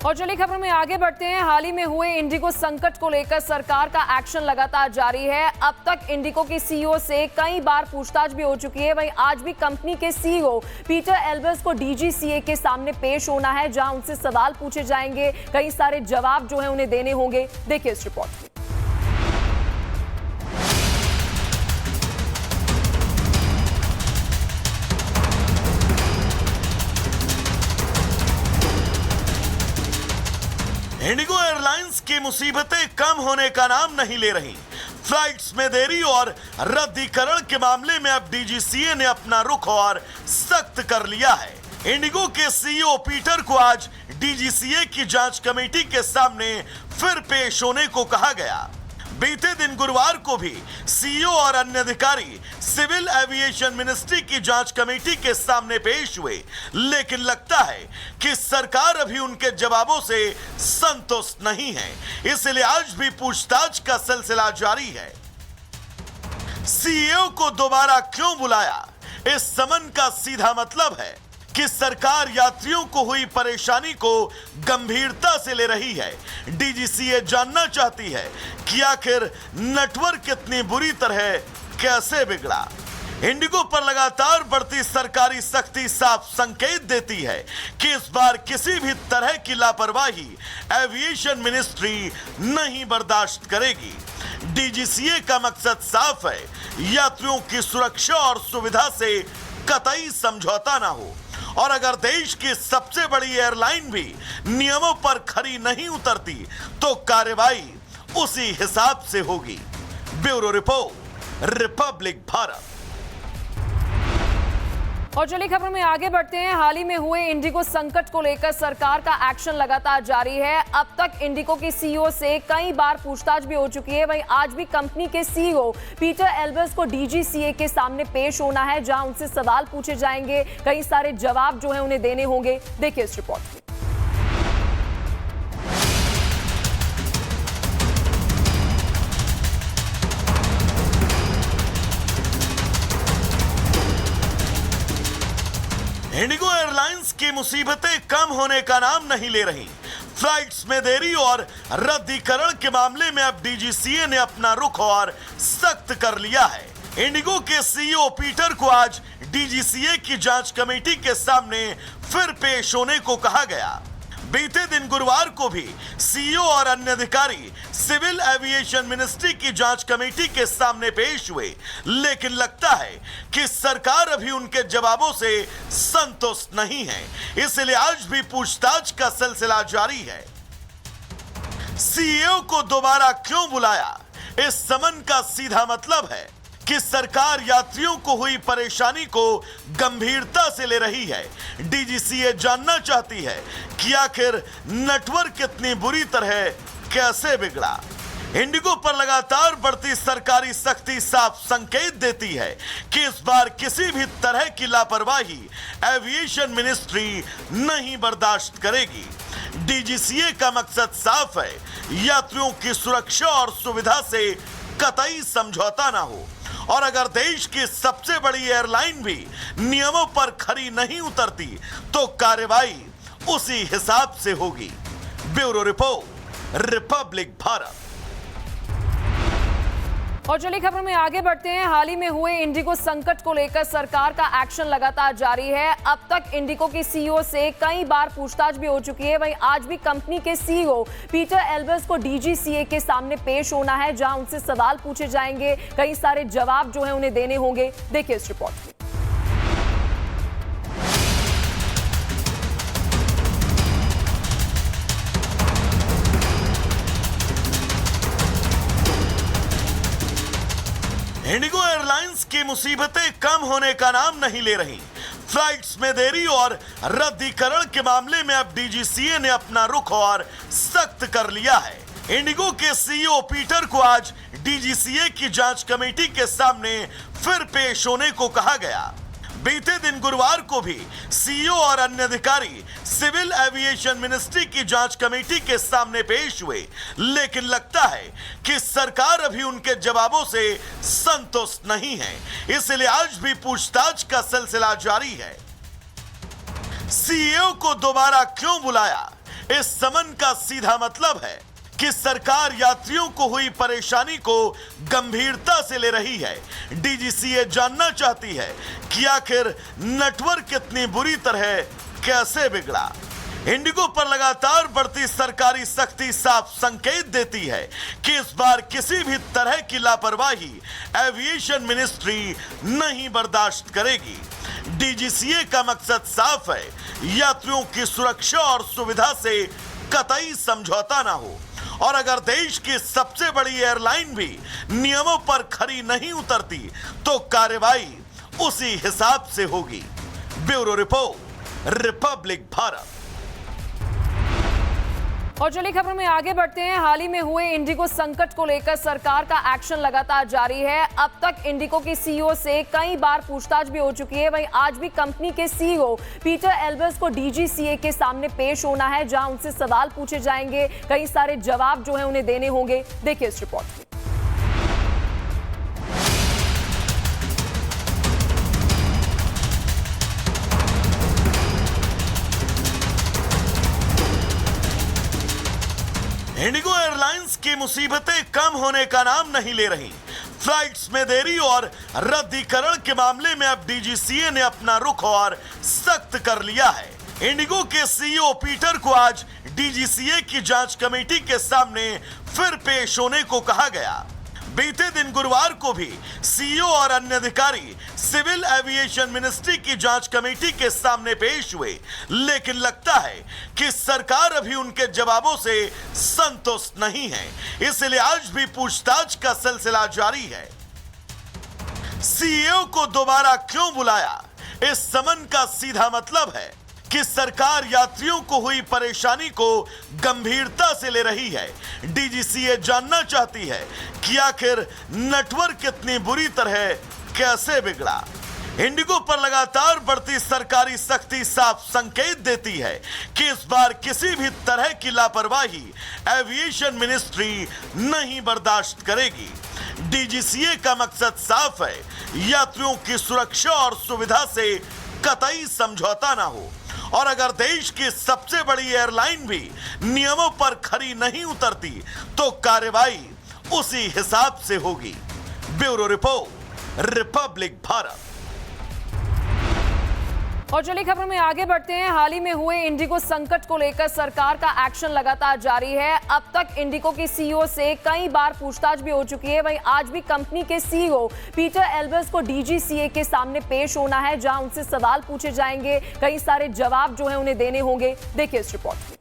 और चलिए खबर में आगे बढ़ते हैं। हाल ही में हुए इंडिगो संकट को लेकर सरकार का एक्शन लगातार जारी है। अब तक इंडिगो के सीईओ से कई बार पूछताछ भी हो चुकी है। वहीं आज भी कंपनी के सीईओ पीटर एल्बर्स को डीजीसीए के सामने पेश होना है, जहां उनसे सवाल पूछे जाएंगे। कई सारे जवाब जो है उन्हें देने होंगे। देखिए इस रिपोर्ट में। इंडिगो एयरलाइंस की मुसीबतें कम होने का नाम नहीं ले रही। फ्लाइट्स में देरी और रद्दीकरण के मामले में अब डीजीसीए ने अपना रुख और सख्त कर लिया है। इंडिगो के सीईओ पीटर को आज डीजीसीए की जांच कमेटी के सामने फिर पेश होने को कहा गया। बीते दिन गुरुवार को भी सीईओ और अन्य अधिकारी सिविल एविएशन मिनिस्ट्री की जांच कमेटी के सामने पेश हुए, लेकिन लगता है कि सरकार अभी उनके जवाबों से संतुष्ट नहीं है। इसलिए आज भी पूछताछ का सिलसिला जारी है। सीईओ को दोबारा क्यों बुलाया? इस समन का सीधा मतलब है कि सरकार यात्रियों को हुई परेशानी को गंभीरता से ले रही है। डीजीसीए जानना चाहती है कि आखिर नेटवर्क इतनी बुरी तरह कैसे बिगड़ा। इंडिगो पर लगातार बढ़ती सरकारी सख्ती साफ संकेत देती है कि इस बार किसी भी तरह की लापरवाही एविएशन मिनिस्ट्री नहीं बर्दाश्त करेगी। डीजीसीए का मकसद साफ है, यात्रियों की सुरक्षा और सुविधा से कतई समझौता ना हो। और अगर देश की सबसे बड़ी एयरलाइन भी नियमों पर खरी नहीं उतरती तो कार्रवाई उसी हिसाब से होगी। Bureau report, Republic Bharat. और चलिए खबर में आगे बढ़ते हैं। हाल ही में हुए इंडिगो संकट को लेकर सरकार का एक्शन लगातार जारी है। अब तक इंडिगो के सीईओ से कई बार पूछताछ भी हो चुकी है। वहीं आज भी कंपनी के सीईओ पीटर एल्बर्स को डीजीसीए के सामने पेश होना है, जहां उनसे सवाल पूछे जाएंगे। कई सारे जवाब जो है उन्हें देने होंगे। देखिए इस रिपोर्ट में। इंडिगो एयरलाइंस की मुसीबतें कम होने का नाम नहीं ले रही। फ्लाइट्स में देरी और रद्दीकरण के मामले में अब डीजीसीए ने अपना रुख और सख्त कर लिया है। इंडिगो के सीईओ पीटर को आज डीजीसीए की जांच कमेटी के सामने फिर पेश होने को कहा गया। बीते दिन गुरुवार को भी सीईओ और अन्य अधिकारी सिविल एविएशन मिनिस्ट्री की जांच कमेटी के सामने पेश हुए, लेकिन लगता है कि सरकार अभी उनके जवाबों से संतुष्ट नहीं है। इसलिए आज भी पूछताछ का सिलसिला जारी है। सीईओ को दोबारा क्यों बुलाया? इस समन का सीधा मतलब है कि सरकार यात्रियों को हुई परेशानी को गंभीरता से ले रही है। डीजीसीए जानना चाहती है कि आखिर नेटवर्क इतनी बुरी तरह कैसे बिगड़ा। इंडिगो पर लगातार बढ़ती सरकारी सख्ती साफ संकेत देती है कि इस बार किसी भी तरह की लापरवाही एविएशन मिनिस्ट्री नहीं बर्दाश्त करेगी। डीजीसीए का मकसद साफ है, यात्रियों की सुरक्षा और सुविधा से कतई समझौता ना हो। और अगर देश की सबसे बड़ी एयरलाइन भी नियमों पर खरी नहीं उतरती तो कार्रवाई उसी हिसाब से होगी। Bureau report, Republic Bharat. और चलिए खबर में आगे बढ़ते हैं। हाल ही में हुए इंडिगो संकट को लेकर सरकार का एक्शन लगातार जारी है। अब तक इंडिगो के सीईओ से कई बार पूछताछ भी हो चुकी है। वहीं आज भी कंपनी के सीईओ पीटर एल्बर्स को डीजीसीए के सामने पेश होना है, जहां उनसे सवाल पूछे जाएंगे। कई सारे जवाब जो है उन्हें देने होंगे। देखिए इस रिपोर्ट में। इंडिगो एयरलाइंस की मुसीबतें कम होने का नाम नहीं ले रही। फ्लाइट्स में देरी और रद्दीकरण के मामले में अब डीजीसीए ने अपना रुख और सख्त कर लिया है। इंडिगो के सीईओ पीटर को आज डीजीसीए की जांच कमेटी के सामने फिर पेश होने को कहा गया। बीते दिन गुरुवार को भी सीईओ और अन्य अधिकारी सिविल एविएशन मिनिस्ट्री की जांच कमेटी के सामने पेश हुए, लेकिन लगता है कि सरकार अभी उनके जवाबों से संतुष्ट नहीं है। इसलिए आज भी पूछताछ का सिलसिला जारी है। सीईओ को दोबारा क्यों बुलाया? इस समन का सीधा मतलब है कि सरकार यात्रियों को हुई परेशानी को गंभीरता से ले रही है। डीजीसीए जानना चाहती है कि आखिर नेटवर्क इतनी बुरी तरह कैसे बिगड़ा। इंडिगो पर लगातार बढ़ती सरकारी सख्ती साफ संकेत देती है कि इस बार किसी भी तरह की लापरवाही एविएशन मिनिस्ट्री नहीं बर्दाश्त करेगी। डीजीसीए का मकसद साफ है, यात्रियों की सुरक्षा और सुविधा से कतई समझौता ना हो, और अगर देश की सबसे बड़ी एयरलाइन भी नियमों पर खरी नहीं उतरती तो कार्रवाई उसी हिसाब से होगी। Bureau report, Republic Bharat. और चलिए खबरों में आगे बढ़ते हैं। हाल ही में हुए इंडिगो संकट को लेकर सरकार का एक्शन लगातार जारी है। अब तक इंडिगो की सीईओ से कई बार पूछताछ भी हो चुकी है। वहीं आज भी कंपनी के सीईओ पीटर एल्बर्स को डीजीसीए के सामने पेश होना है, जहां उनसे सवाल पूछे जाएंगे, कई सारे जवाब जो है उन्हें देने होंगे। देखिए इस रिपोर्ट में। इंडिगो एयरलाइंस की मुसीबतें कम होने का नाम नहीं ले रही। फ्लाइट्स में देरी और रद्दीकरण के मामले में अब डीजीसीए ने अपना रुख और सख्त कर लिया है। इंडिगो के सीईओ पीटर को आज डीजीसीए की जांच कमेटी के सामने फिर पेश होने को कहा गया। बीते दिन गुरुवार को भी सीईओ और अन्य अधिकारी सिविल एविएशन मिनिस्ट्री की जांच कमेटी के सामने पेश हुए, लेकिन लगता है कि सरकार अभी उनके जवाबों से संतुष्ट नहीं है, इसलिए आज भी पूछताछ का सिलसिला जारी है। सीईओ को दोबारा क्यों बुलाया? इस समन का सीधा मतलब है कि सरकार यात्रियों को हुई परेशानी को गंभीरता से ले रही है। डीजीसीए जानना चाहती है कि आखिर नेटवर्क इतनी बुरी तरह कैसे बिगड़ा। इंडिगो पर लगातार बढ़ती सरकारी सख्ती साफ संकेत देती है कि इस बार किसी भी तरह की लापरवाही एविएशन मिनिस्ट्री नहीं बर्दाश्त करेगी। डीजीसीए का मकसद साफ है, यात्रियों की सुरक्षा और सुविधा से कतई समझौता ना हो, और अगर देश की सबसे बड़ी एयरलाइन भी नियमों पर खरी नहीं उतरती तो कार्रवाई उसी हिसाब से होगी। Bureau report, Republic Bharat. और चलिए खबरों में आगे बढ़ते हैं। हाल ही में हुए इंडिगो संकट को लेकर सरकार का एक्शन लगातार जारी है। अब तक इंडिगो की सीईओ से कई बार पूछताछ भी हो चुकी है। वहीं आज भी कंपनी के सीईओ पीटर एल्बर्स को डीजीसीए के सामने पेश होना है, जहां उनसे सवाल पूछे जाएंगे, कई सारे जवाब जो है उन्हें देने होंगे। देखिए इस रिपोर्ट में।